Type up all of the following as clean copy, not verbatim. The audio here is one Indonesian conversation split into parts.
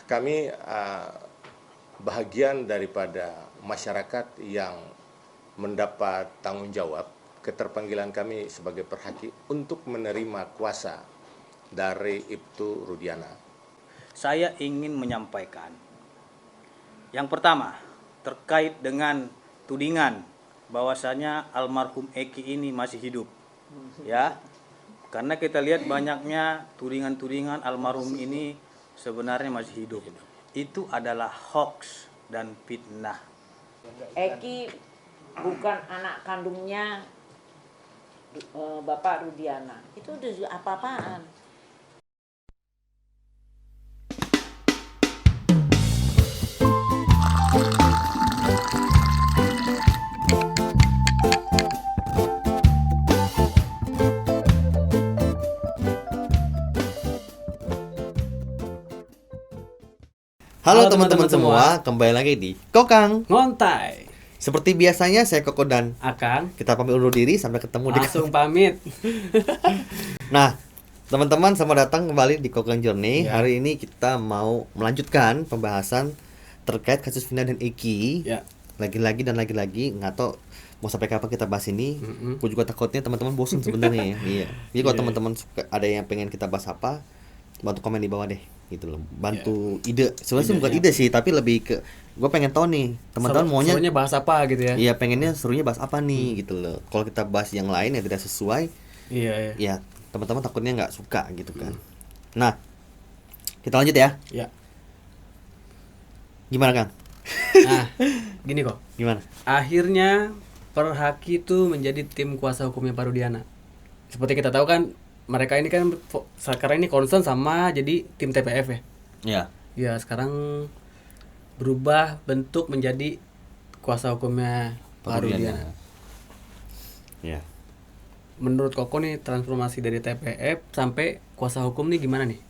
Kami bahagian daripada masyarakat yang mendapat tanggung jawab keterpanggilan kami sebagai perhaki untuk menerima kuasa dari Ibtu Rudiana. Saya ingin menyampaikan yang pertama terkait dengan tudingan bahwasanya almarhum Eki ini masih hidup, ya, karena kita lihat banyaknya tudingan-tudingan almarhum ini sebenarnya masih hidup. Itu adalah hoax dan fitnah. Eki bukan anak kandungnya Bapak Rudiana. Itu udah apa-apaan. Halo teman-teman semua, kembali lagi di Kokang Ngontai. Seperti biasanya saya Koko dan Akang kita pamit undur diri sampai ketemu di langsung pamit. Nah, teman-teman selamat datang kembali di Kokang Journey. Ya. Hari ini kita mau melanjutkan pembahasan terkait kasus Vina dan Eki. Ya. Lagi-lagi nggak tahu mau sampai kapan kita bahas ini. Gue juga takutnya teman-teman bosan sebenarnya. Iya. Jadi kalau teman-teman suka ada yang pengen kita bahas apa, bantu komen di bawah deh gitu loh, bantu ide. Sebenarnya sih bukan ide sih, tapi lebih ke gue pengen tahu nih teman-teman maunya serunya bahas apa gitu ya. iya, pengennya serunya bahas apa nih gitu loh. Kalau kita bahas yang lain yang tidak sesuai, Iya. ya teman-teman takutnya nggak suka gitu kan. Nah, kita lanjut ya. Ya. Gimana Kang? Nah, gini kok. Gimana? Akhirnya Perhaki itu menjadi tim kuasa hukumnya Pak Rudiana. Seperti kita tahu kan, mereka ini kan sekarang ini concern sama jadi tim TPF ya. Ya. Ya, sekarang berubah bentuk menjadi kuasa hukumnya Pak Rudiana. Ya. Menurut Koko nih transformasi dari TPF sampai kuasa hukum nih gimana nih?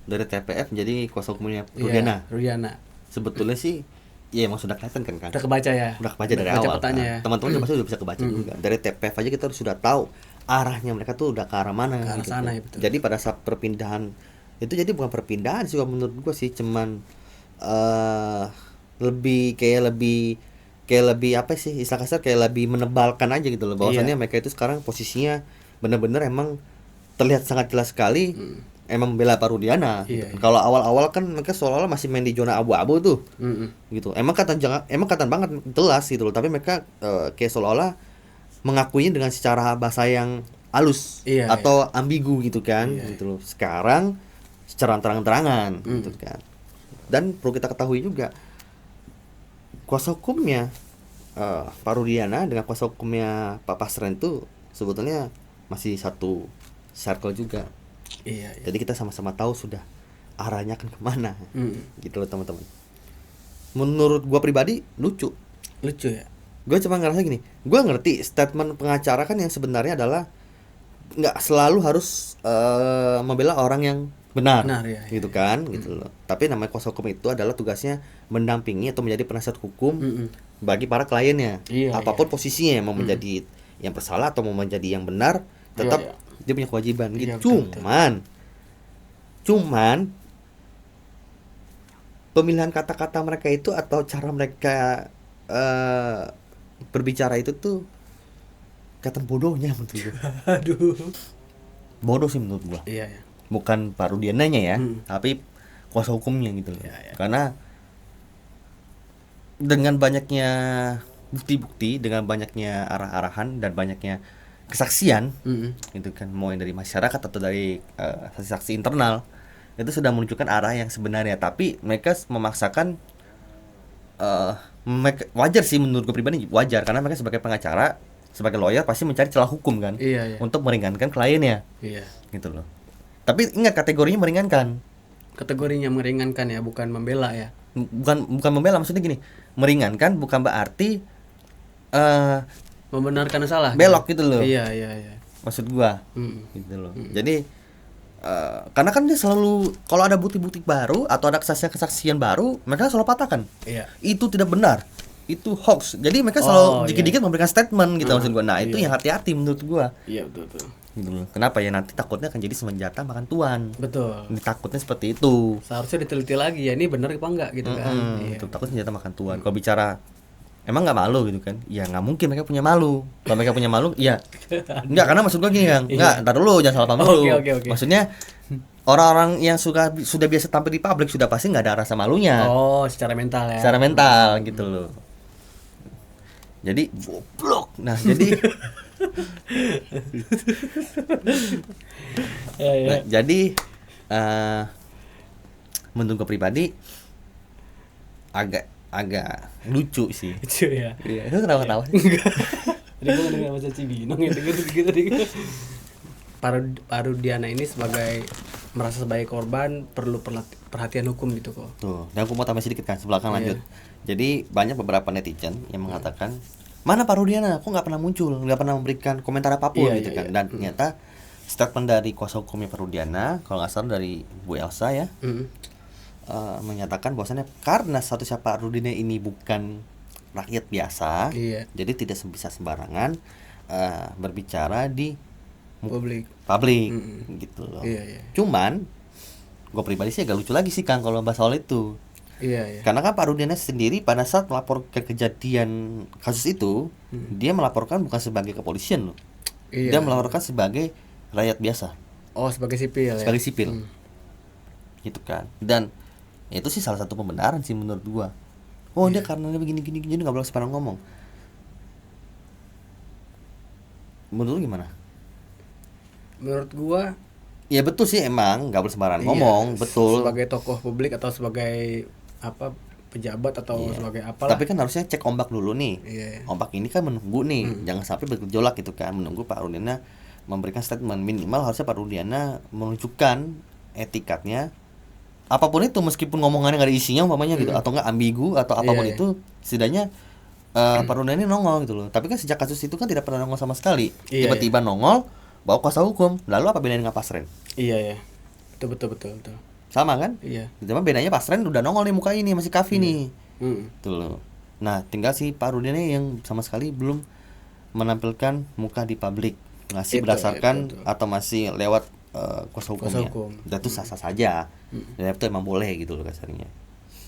Dari TPF menjadi kuasa hukumnya Iya, Rudiana. Rudiana. Sebetulnya sih, ya emang sudah kelihatan kan Kang. Udah kebaca ya? Udah kebaca dari awal. petanya Kan. ya? Teman-teman pasti udah bisa kebaca juga. Dari TPF aja kita sudah tahu arahnya mereka tuh udah ke arah mana. Ke arah gitu sana, kan. ya, betul. Jadi pada saat perpindahan itu jadi bukan perpindahan sih kalau menurut gua sih, cuman lebih apa sih, istilah kasar kayak lebih menebalkan aja gitu loh bahwasannya mereka itu sekarang posisinya benar-benar emang terlihat sangat jelas sekali emang membela Pak Rudiana gitu. Iya. Kalau awal-awal kan mereka seolah-olah masih main di zona abu-abu tuh. Gitu. Emang kata banget jelas gitu loh, tapi mereka kayak seolah-olah mengakuinya dengan secara bahasa yang halus atau ambigu gitu kan. Gitu loh. Sekarang secara terang-terangan gitu kan. Dan perlu kita ketahui juga kuasa hukumnya Pak Rudiana dengan kuasa hukumnya Pak Pasren itu sebetulnya masih satu circle juga. Iya. Jadi kita sama-sama tahu sudah arahnya akan kemana. Gitu loh teman-teman. Menurut gua pribadi lucu Lucu ya. Gue cuma ngerasa gini, gue ngerti statement pengacara kan yang sebenarnya adalah nggak selalu harus membela orang yang benar ya, gitu kan. Gitu loh. Tapi namanya kuasa hukum itu adalah tugasnya mendampingi atau menjadi penasihat hukum bagi para kliennya. Apapun posisinya, mau menjadi yang bersalah atau mau menjadi yang benar, tetap dia punya kewajiban gitu. Cuman pemilihan kata-kata mereka itu atau cara mereka berbicara itu tuh kelihatan bodohnya menurut gue. Aduh. Bodoh sih menurut gue. Iya. Bukan Pak Rudiananya ya, tapi kuasa hukumnya gitu loh. Karena dengan banyaknya bukti-bukti, dengan banyaknya arah-arahan dan banyaknya kesaksian, gitu kan, mau yang dari masyarakat atau dari saksi-saksi internal, itu sudah menunjukkan arah yang sebenarnya. Tapi mereka memaksakan, wajar sih menurut gue pribadi, wajar karena mereka sebagai pengacara, sebagai lawyer pasti mencari celah hukum kan, untuk meringankan kliennya, gitu loh. Tapi ingat kategorinya meringankan. Kategorinya meringankan ya, bukan membela ya. Bukan membela, maksudnya gini, meringankan bukan berarti membenarkan salah. belok gitu loh. Iya. Maksud gua, gitu loh. Jadi karena kan dia selalu kalau ada bukti-bukti baru atau ada kesaksian baru, mereka selalu patahkan. Iya. Itu tidak benar. Itu hoax. Jadi mereka selalu dikit-dikit memberikan statement gitu maksud gua. Nah, itu yang hati-hati menurut gua. Iya, betul. gitu loh. Kenapa ya, nanti takutnya akan jadi senjata makan tuan. Betul. Ini takutnya seperti itu. Seharusnya diteliti lagi ya, ini bener apa enggak gitu kan. Iya. Itu takut senjata makan tuan. Kalau bicara emang nggak malu gitu kan? Ya nggak mungkin mereka punya malu. Kalau mereka punya malu, ya nggak, karena maksud gua gini Kang. Nggak, ntar dulu, jangan salah paham dulu. Oke. Maksudnya orang-orang yang sudah biasa tampil di publik sudah pasti nggak ada rasa malunya. Oh, secara mental ya. Secara mental gitu loh. Jadi goblok. Nah, jadi Ya. nah, jadi menurut gue pribadi agak lucu sih. Lucu ya. Iya, itu kenapa ketawa sih? Tadi gue ngedengar Mas Caci bingung ya, gitu. Parudiana ini sebagai merasa sebagai korban perlu perhatian hukum gitu kok. Tuh, dan aku mau tambah sedikit kan, sebelakang lanjut. Jadi banyak beberapa netizen yang mengatakan, mana Parudiana, aku nggak pernah muncul, nggak pernah memberikan komentar apapun gitu kan. Dan ternyata statement dari kuasa hukumnya Parudiana, kalau nggak salah dari Bu Elsa ya, menyatakan bahwasannya karena statusnya Pak Rudina ini bukan rakyat biasa, jadi tidak bisa sembarangan berbicara di publik gitu loh. Cuman gue pribadi sih agak lucu lagi sih Kang kalau bahas soal itu. Karena kan Pak Rudina sendiri pada saat melapor ke kejadian kasus itu, dia melaporkan bukan sebagai kepolisian loh. Dia melaporkan sebagai rakyat biasa. Oh, sebagai sipil. Sebagai sipil. Gitu kan. Dan itu sih salah satu pembenaran sih menurut gua. Oh, dia karena dia begini jadi enggak boleh sembarang ngomong. Menurut lu gimana? Menurut gua ya betul sih, emang nggak boleh sembarangan ngomong, betul. Sebagai tokoh publik atau sebagai pejabat atau sebagai apalah. Tapi kan harusnya cek ombak dulu nih. Ombak ini kan menunggu nih, jangan sampai bergejolak gitu kan, menunggu Pak Rudiana memberikan statement. Minimal harusnya Pak Rudiana menunjukkan etikatnya. Apapun itu, meskipun ngomongannya nggak ada isinya umpamanya gitu, atau nggak ambigu atau apapun itu, setidaknya Pak Rudiana ini nongol gitu loh. Tapi kan sejak kasus itu kan tidak pernah nongol sama sekali. Tiba-tiba nongol bawa kuasa hukum. Lalu apa bedanya dengan Pasren? Iya. Betul. Sama kan? Iya. Cuma bedanya Pasren udah nongol nih muka ini, masih Kavi nih. Tuh loh. Nah, tinggal si Pak Rudiana yang sama sekali belum menampilkan muka di publik. Masih berdasarkan atau masih lewat kuasa hukumnya. Dan itu sah-sah saja. Dan itu emang boleh gitu loh kasarnya.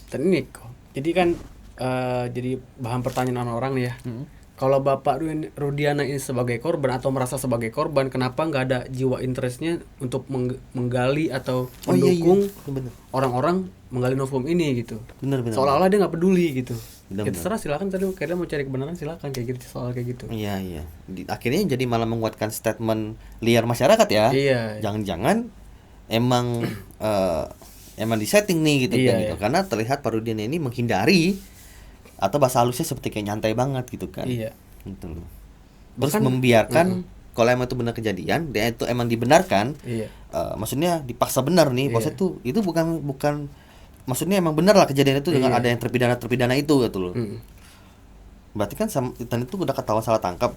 Dan ini kok. Jadi kan jadi bahan pertanyaan orang nih ya. Kalau Bapak Rudiana ini sebagai korban atau merasa sebagai korban, kenapa nggak ada jiwa interestnya untuk menggali atau mendukung orang-orang menggali novum ini gitu? Bener. Seolah-olah dia nggak peduli gitu. Ya terserah, silakan, tadi kayaknya mau cari kebenaran silakan kayak gitu, soal kayak gitu. Iya. Akhirnya jadi malah menguatkan statement liar masyarakat ya. Iya. Jangan-jangan emang disetting nih gitu kan gitu. Karena terlihat Pak Rudiana ini menghindari atau bahasa halusnya seperti kayak nyantai banget gitu kan. Iya. Gitu loh. Terus membiarkan kalau emang itu benar kejadian, dan itu emang dibenarkan. Maksudnya dipaksa benar nih, maksudnya itu bukan maksudnya emang benar lah kejadian itu dengan ada yang terpidana itu gitu loh. Berarti kan dan itu udah ketahuan salah tangkap.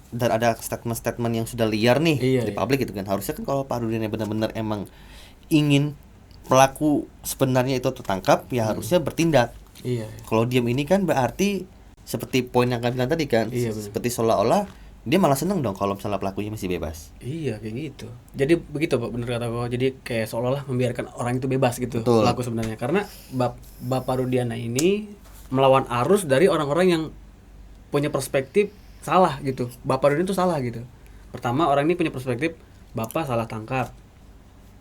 Dan ada statement yang sudah liar nih di publik gitu kan. Harusnya kan kalau Pak Rudiana benar-benar emang ingin pelaku sebenarnya itu tertangkap, ya harusnya bertindak. Kalau diam ini kan berarti seperti poin yang kami bilang tadi kan, seperti seolah-olah dia malah seneng dong kalau misalnya pelakunya masih bebas. Iya, kayak gitu. Jadi begitu Pak, bener kata kau. Jadi kayak seolah-olah membiarkan orang itu bebas gitu. Betul. Pelaku sebenarnya. Karena Bapak Rudiana ini melawan arus dari orang-orang yang punya perspektif salah gitu. Bapak Rudiana itu salah gitu. Pertama, orang ini punya perspektif Bapak salah tangkap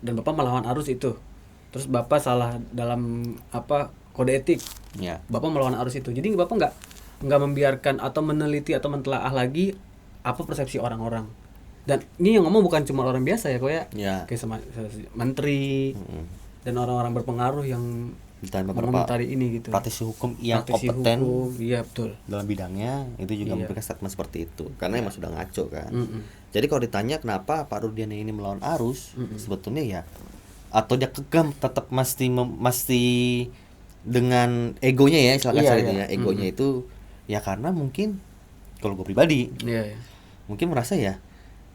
dan Bapak melawan arus itu. Terus Bapak salah dalam kode etik. Bapak melawan arus itu. Jadi Bapak nggak membiarkan atau meneliti atau mentelaah lagi apa persepsi orang-orang. Dan ini yang ngomong bukan cuma orang biasa ya kok ya. Kayak sama menteri dan orang-orang berpengaruh yang mengomentari ini gitu. Praktisi hukum yang kompeten. Iya, betul. Dalam bidangnya itu juga memberikan statement seperti itu karena emang sudah ngaco kan. Jadi kalau ditanya kenapa Pak Rudiana ini melawan arus, sebetulnya ya atau dia kekeh tetap mesti dengan egonya ya, silakan itu ya. Egonya itu ya karena mungkin kalau gue pribadi mungkin merasa ya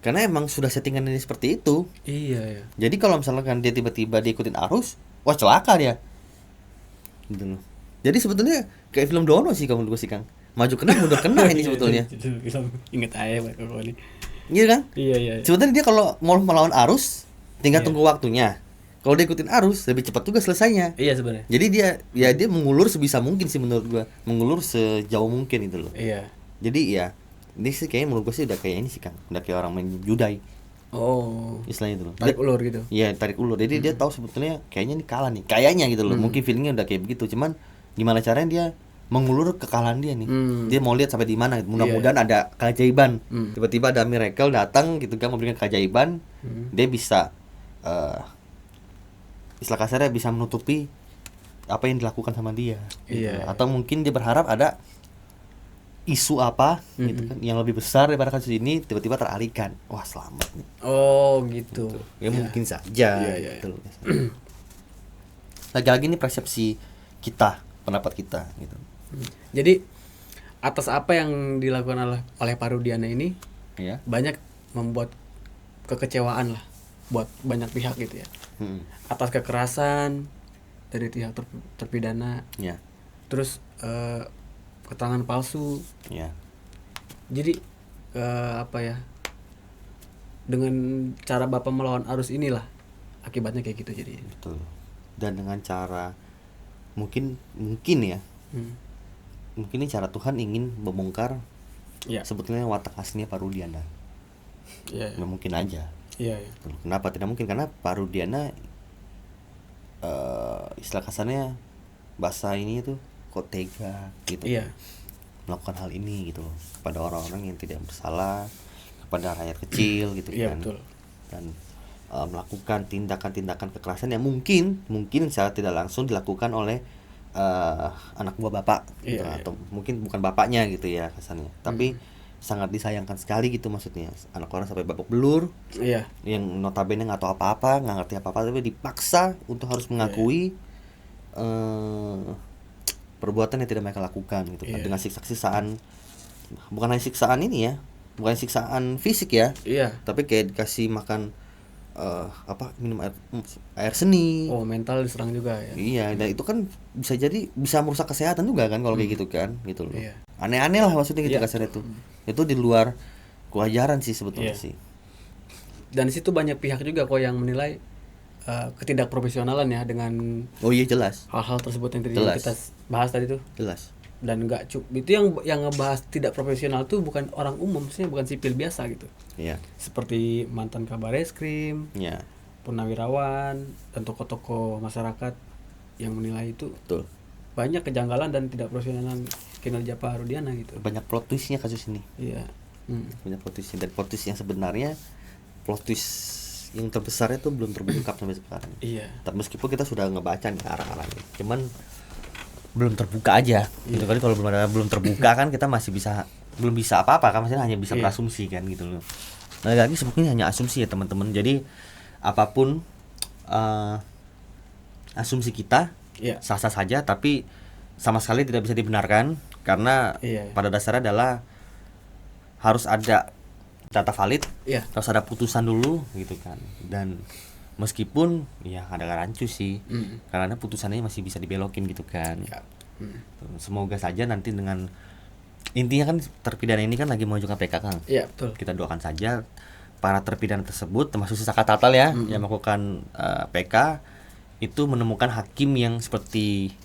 karena emang sudah settingan ini seperti itu. Jadi kalau misalkan dia tiba-tiba diikutin arus, wah celaka dia gitu loh. Jadi sebetulnya kayak film Dono sih kalau menurut gue sih Kang, maju kena mundur kena ini sebetulnya. Ingat aja Pak ini. Gitu kan? Iya, iya. Sebenarnya dia kalau mau melawan arus tinggal tunggu waktunya. Kalau dia ikutin arus lebih cepat juga selesainya. Iya sebenarnya. Jadi dia mengulur sebisa mungkin sih menurut gua. Mengulur sejauh mungkin itu loh. Iya. Jadi ya ini sih kayaknya menurut gua sih udah kayak ini sih Kang. Udah kayak orang main judai Oh. istilahnya itu loh. Tarik ulur gitu. Iya, tarik ulur. Jadi dia tahu sebetulnya kayaknya nih kalah nih. Kayaknya gitu loh. Mungkin feelingnya udah kayak begitu. Cuman gimana caranya dia mengulur kekalahan dia nih. Dia mau lihat sampai di mana. Mudah-mudahan ada keajaiban. Tiba-tiba ada miracle datang gitu kan memberikan keajaiban. Dia bisa istilah kasarnya bisa menutupi apa yang dilakukan sama dia. Gitu. Iya. Atau mungkin dia berharap ada isu apa gitu kan yang lebih besar daripada kasus ini tiba-tiba teralihkan. Wah, selamat nih. Oh, gitu. Ya mungkin saja Iya. gitu. Lagi-lagi ini persepsi kita, pendapat kita gitu. Jadi atas apa yang dilakukan oleh Pak Rudiana ini Ya. banyak membuat kekecewaan lah buat banyak pihak gitu ya. Atas kekerasan dari pihak terpidana, Ya. terus keterangan palsu. Ya. Jadi apa ya? Dengan cara Bapak melawan arus inilah akibatnya kayak gitu jadi. Betul. Dan dengan cara mungkin ya. Mungkin ini cara Tuhan ingin membongkar Iya. sebetulnya watak aslinya Pak Rudiana. Iya. Ya, mungkin aja. Iya. Kenapa tidak mungkin? Karena Pak Rudiana istilah kasarnya bahasa ini tuh kok tega gitu. Iya. Melakukan hal ini gitu loh kepada orang-orang yang tidak bersalah, kepada rakyat kecil gitu Iya, kan. betul. Dan melakukan tindakan-tindakan kekerasan yang mungkin secara tidak langsung dilakukan oleh anak buah bapak gitu, Iya, atau mungkin bukan bapaknya gitu ya kasarnya. Tapi sangat disayangkan sekali gitu maksudnya. Anak orang sampai babak belur, Iya. yang notabene nggak tahu apa-apa, nggak ngerti apa-apa, tapi dipaksa untuk harus mengakui perbuatan yang tidak mereka lakukan gitu kan. Iya. Dengan siksaan, bukan hanya siksaan ini ya, bukan siksaan fisik ya, Iya. tapi kayak dikasih makan minum air seni. Oh, mental diserang juga ya. Iya, dan itu kan bisa merusak kesehatan juga kan kalau kayak gitu kan gitu loh. Iya. Aneh-aneh lah maksudnya gitu Iya. kasarnya itu. Itu di luar kewajaran sih sebetulnya Iya. sih. Dan di situ banyak pihak juga kok yang menilai ketidakprofesionalan ya dengan Oh iya, jelas. hal-hal tersebut yang tadi Jelas. kita bahas tadi tuh. Jelas. Dan enggak itu yang ngebahas tidak profesional tuh bukan orang umum, maksudnya bukan sipil biasa gitu. Iya. Seperti mantan kabar eskrim, Iya, purnawirawan, dan tokoh-tokoh masyarakat yang menilai itu betul. banyak kejanggalan dan tidak profesionalan kinerja Pak Rudiana gitu. Banyak plot twistnya kasus ini. Iya. Banyak plot twistnya, dan plot twist yang sebenarnya plot twist yang terbesarnya tuh belum terungkap sampai sekarang. Iya. Tapi meskipun kita sudah ngebaca nih arah-arahnya, cuman belum terbuka aja. Gitu kan, kalau belum terbuka kan kita masih belum bisa apa-apa kan, maksudnya hanya bisa Iya. berasumsi kan gitu loh. Nah, lagi sebetulnya hanya asumsi ya teman-teman. Jadi apapun asumsi kita Iya. sah-sah saja, tapi sama sekali tidak bisa dibenarkan karena Iya. pada dasarnya adalah harus ada data valid, Iya. harus ada putusan dulu gitu kan. Dan meskipun ya ada rancu sih, karena putusannya masih bisa dibelokin gitu kan. Ya. Semoga saja nanti dengan intinya kan terpidana ini kan lagi mengajukan PK Kang. Iya, betul. Kita doakan saja para terpidana tersebut termasuk Saka Tatal ya yang melakukan PK itu menemukan hakim yang seperti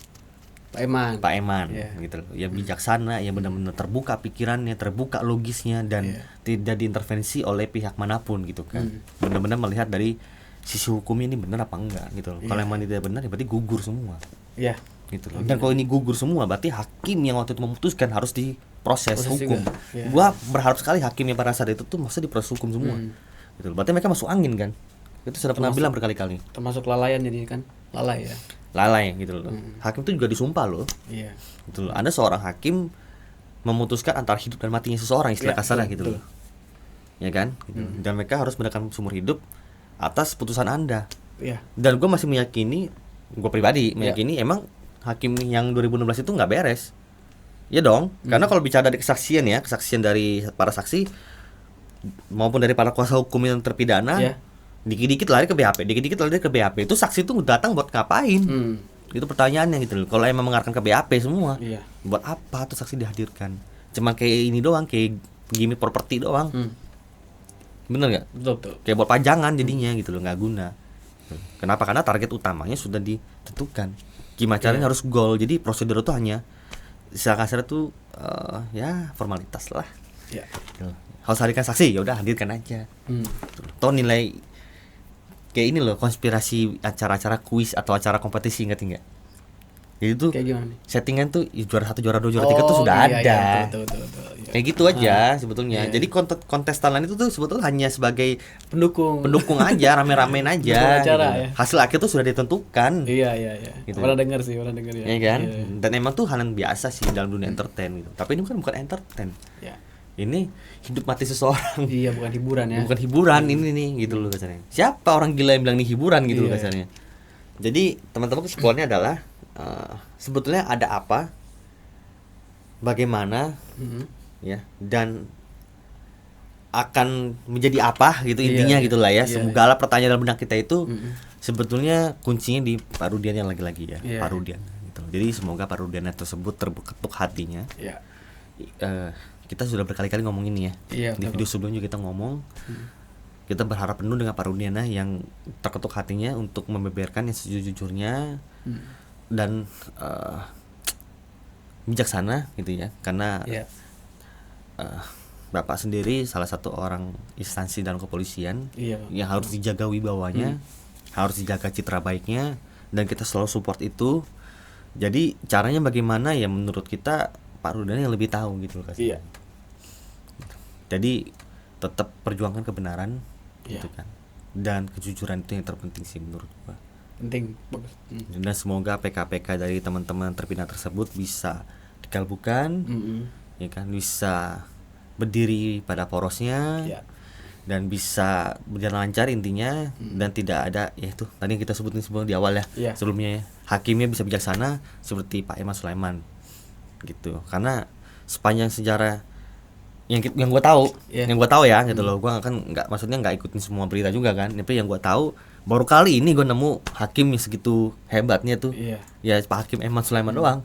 Pak Eman. Iya. Iya. gitu loh, yang bijaksana, yang benar-benar terbuka pikirannya, terbuka logisnya, dan tidak diintervensi oleh pihak manapun gitu kan. Benar-benar melihat dari sisi hukumnya ini benar apa enggak gitu loh. Kalau emang ini tidak benar ya berarti gugur semua Iya. gitu loh. Dan kalau ini gugur semua berarti hakim yang waktu itu memutuskan harus diproses Proses hukum. juga. Iya. Gua berharap sekali hakim yang pada saat itu tuh maksudnya diproses hukum semua. Gitu loh. Berarti mereka masuk angin kan. Itu sudah pernah bilang berkali-kali. Termasuk lalaian jadi kan. Lalai ya. Lalai gitu loh. Hakim itu juga disumpah loh. Iya. Gitu loh. Anda seorang hakim memutuskan antara hidup dan matinya seseorang, istilah Ya, kasarnya betul, gitu loh. Ya kan? Gitu. Dan mereka harus mendapatkan seumur hidup atas putusan Anda. Iya. Dan gue masih meyakini, gue pribadi meyakini emang hakim yang 2016 itu nggak beres. Ya dong, karena kalau bicara dari kesaksian ya, kesaksian dari para saksi maupun dari para kuasa hukum yang terpidana, Iya. dikit-dikit lari ke BAP, dikit-dikit lari ke BAP. Itu saksi itu datang buat ngapain? Itu pertanyaannya gitu loh. Kalau emang mengarahkan ke BAP semua, Iya. buat apa tuh saksi dihadirkan? Cuma kayak ini doang, kayak gimmick properti doang. Bener nggak? Betul. Kayak buat pajangan jadinya gitu loh, nggak guna. Kenapa? Karena target utamanya sudah ditentukan. Gimana caranya harus gol. Jadi prosedur itu hanya secara kasar itu ya formalitas lah. Iya. Gitu. Harus hadirkan saksi, ya udah hadirkan aja. Toh nilai kayak ini loh, konspirasi acara-acara kuis atau acara kompetisi, ingat enggak? Jadi tuh Kayak gimana nih? settingan tuh ya, juara 1, juara 2, juara 3 tuh sudah iya, ada. iya, betul, iya. Kayak gitu aja sebetulnya. Iya. Jadi kontestan lain itu tuh sebetulnya hanya sebagai Pendukung aja, rame-ramein aja. Pendukung acara, gitu. ya. Hasil akhir tuh sudah ditentukan. Iya. Gitu. Pernah dengar ya. Ya kan? Iya. Dan emang tuh hal yang biasa sih dalam dunia entertain gitu. Tapi ini bukan entertain. Iya. Ini hidup mati seseorang. Iya, bukan hiburan ya. Bukan hiburan ini nih gitu loh kasarnya. Siapa orang gila yang bilang ini hiburan gitu loh Iya. kasarnya. Jadi teman-teman kesimpulannya adalah sebetulnya ada apa, bagaimana, ya, dan akan menjadi apa gitu intinya Iya, gitulah ya. iya. Semoga lah pertanyaan dalam benak kita itu sebetulnya kuncinya di Parudiannya lagi-lagi ya, Iya. Parudian gitu. Jadi semoga Parudian tersebut terketuk hatinya. Iya. Kita sudah berkali-kali ngomong ini ya. Iya, Di betul. video sebelumnya kita ngomong. Kita berharap penuh dengan Parudiana yang terketuk hatinya untuk membeberkan yang sejujurnya dan bijaksana gitu ya. Karena Iya. Bapak sendiri salah satu orang instansi dalam kepolisian Iya. yang harus dijaga wibawanya, harus dijaga citra baiknya, dan kita selalu support itu. Jadi caranya bagaimana ya menurut kita Pak Rudan yang lebih tahu gitu loh kasih. Iya. Jadi tetap perjuangkan kebenaran Iya. gitu kan. Dan kejujuran itu yang terpenting sih menurut gua. Penting, bagus. Dan semoga PK-PK dari teman-teman terpidana tersebut bisa dikalbukan, ya kan, bisa berdiri pada porosnya, Iya. dan bisa berjalan lancar intinya, dan tidak ada ya itu tadi yang kita sebutin sebelum di awal ya, Iya. sebelumnya ya, hakimnya bisa bijaksana seperti Pak Eman Sulaiman gitu. Karena sepanjang sejarah yang gue tahu, Iya. yang gue tahu ya gitu loh, gue kan nggak, maksudnya nggak ikutin semua berita juga kan, tapi yang gue tahu baru kali ini gue nemu hakim yang segitu hebatnya tuh, Iya. ya Pak Hakim Eman Sulaiman doang,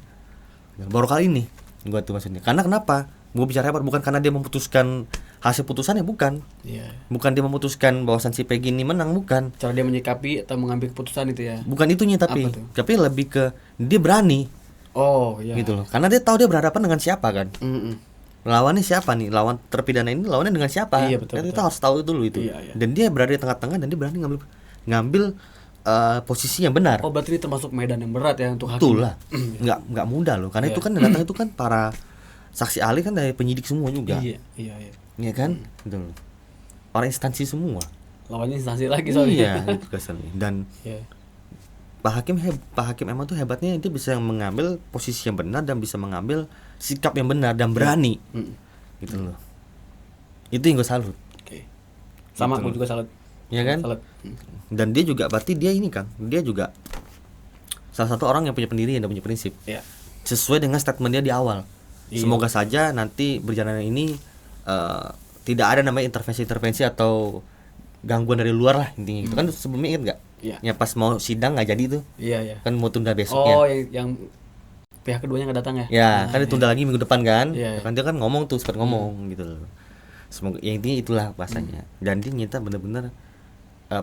baru kali ini gue tuh maksudnya. Karena kenapa gue bicara hebat, bukan karena dia memutuskan hasil putusannya, bukan Iya. dia memutuskan bahwasan si Peggy ini menang, bukan Cara dia menyikapi atau mengambil keputusan itu ya. itunya, tapi Apa tuh? lebih ke dia berani Oh, iya. gitu loh, karena dia tahu dia berhadapan dengan siapa kan. Mm-mm. Lawannya siapa nih, lawan terpidana ini lawannya dengan siapa. Iya, betul, Kan kita betul. harus tahu dulu itu. Iya, iya. Dan dia berada di tengah-tengah dan dia berani ngambil posisi yang benar. Oh, berarti ini termasuk medan yang berat ya untuk hakim. Betul lah, nggak mudah loh, karena Iya. itu kan yang datang itu kan para saksi ahli kan dari penyidik semua juga, Iya. ya kan, gitu loh. Para instansi semua. Lawannya instansi lagi soalnya. Iya, itu kesannya. Dan Iya. Pak Hakim emang tuh hebatnya, dia bisa mengambil posisi yang benar dan bisa mengambil sikap yang benar dan berani, gitu loh. Itu yang gue salut, Oke. Sama Gitu. aku juga salut. ya kan. Salut. Dan dia juga berarti dia ini kan, dia juga salah satu orang yang punya pendirian dan punya prinsip, Iya. sesuai dengan statement dia di awal. Iya. Semoga saja nanti perjalanan ini tidak ada namanya intervensi atau gangguan dari luar lah intinya gitu kan. Sebelumnya ingat nggak? Iya. Ya pas mau sidang nggak jadi tuh, Iya. kan mau tunda besoknya. Oh, yang pihak keduanya nggak datang ya? Ya kan ditunda lagi minggu depan kan. Iya, iya. Kan dia kan ngomong tuh, sempat ngomong gitu loh. Semoga ya intinya itulah bahasanya. Dan dia nyata bener-bener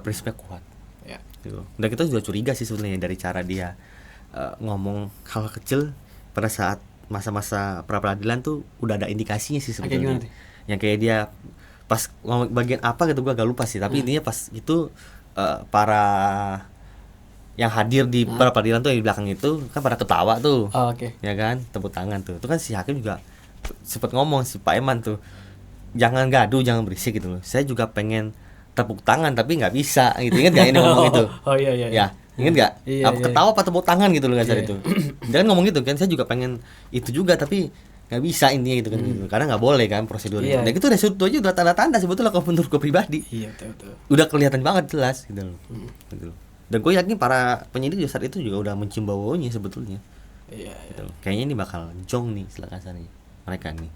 prinsipnya kuat. Iya. Gitu. Dan kita juga curiga sih sebenarnya dari cara dia ngomong hal kecil pada saat masa-masa pra peradilan tuh udah ada indikasinya sih Kayak sebetulnya. gimana tuh? Yang kayak dia pas ngomong bagian apa gitu, gua agak lupa sih, tapi intinya pas itu para yang hadir di pra peradilan tuh yang di belakang itu kan pada ketawa tuh. Oh, oke. Ya kan, tepuk tangan tuh. Itu kan si hakim juga sempat ngomong, si Pak Eman tuh, jangan gaduh, jangan berisik gitu loh. Saya juga pengen tepuk tangan tapi nggak bisa gitu. Ingat gak ini ngomong itu? Oh, iya. Ya, ingat gak? Iya, Apa iya. ketawa apa tepuk tangan gitu loh kasar Iya. itu. Jangan ngomong gitu kan, saya juga pengen itu juga tapi nggak bisa intinya gitu kan, gitu. Karena nggak boleh kan prosedurnya. Iya. Dan itu dari situ aja udah tanda-tanda sebetulnya kalau menurut gue pribadi. Iya, betul. Udah kelihatan banget jelas gitu loh. Gitu loh. Dan gue yakin para penyidik di saat itu juga udah mencium baunya sebetulnya. Iya. Gitu. Kayaknya ini bakal jong nih istilah kasarnya mereka nih.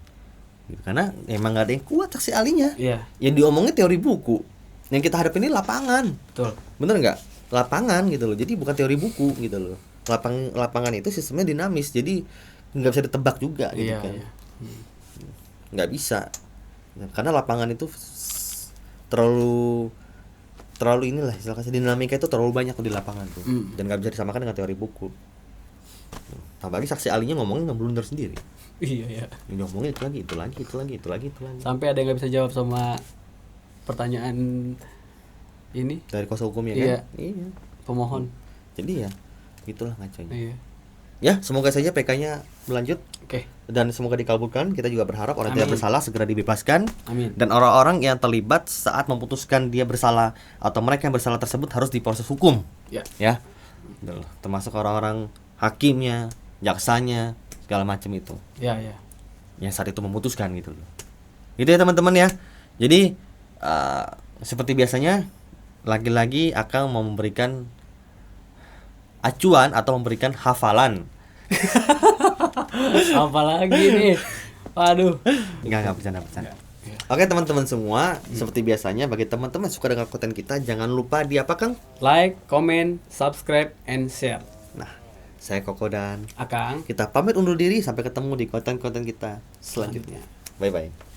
Gitu. Karena emang gak ada yang kuat saksi ahlinya. Iya. Yang diomongin teori buku. Yang kita hadapi ini lapangan. Betul. Bener nggak? Lapangan gitu loh. Jadi bukan teori buku gitu loh. Lapangan itu sistemnya dinamis. Jadi nggak bisa ditebak juga gitu Iya, kan. iya. Nggak bisa. Karena lapangan itu terlalu inilah istilah kasih dinamika itu terlalu banyak tuh di lapangan tuh. Dan nggak bisa disamakan dengan teori buku. Apalagi saksi ahlinya ngomongnya nggak blunder sendiri. Iya ya. Ini ngomongnya itu lagi. Sampai ada yang nggak bisa jawab sama pertanyaan ini Dari kuasa hukumnya Iya. kan? Iya. pemohon. Jadi ya gitulah ngaconya. Iya. Ya, semoga saja PK-nya berlanjut Oke. dan semoga dikabulkan. Kita juga berharap orang Amin. tidak bersalah segera dibebaskan. Amin. Dan orang-orang yang terlibat saat memutuskan dia bersalah atau mereka yang bersalah tersebut harus diproses hukum. Ya. Ya. Termasuk orang-orang hakimnya, jaksanya, segala macam itu. Ya, ya. Yang saat itu memutuskan gitu loh. Gitu ya teman-teman ya. Jadi seperti biasanya lagi-lagi akan mau memberikan acuan atau memberikan hafalan. Apalagi nih. Waduh. Enggak bercanda. Oke teman-teman semua, seperti biasanya bagi teman-teman yang suka dengan konten kita, jangan lupa di apa Kang? Like, comment, subscribe, and share. Nah, saya Koko dan Akang. kita pamit undur diri sampai ketemu di konten-konten kita selanjutnya. Bye bye.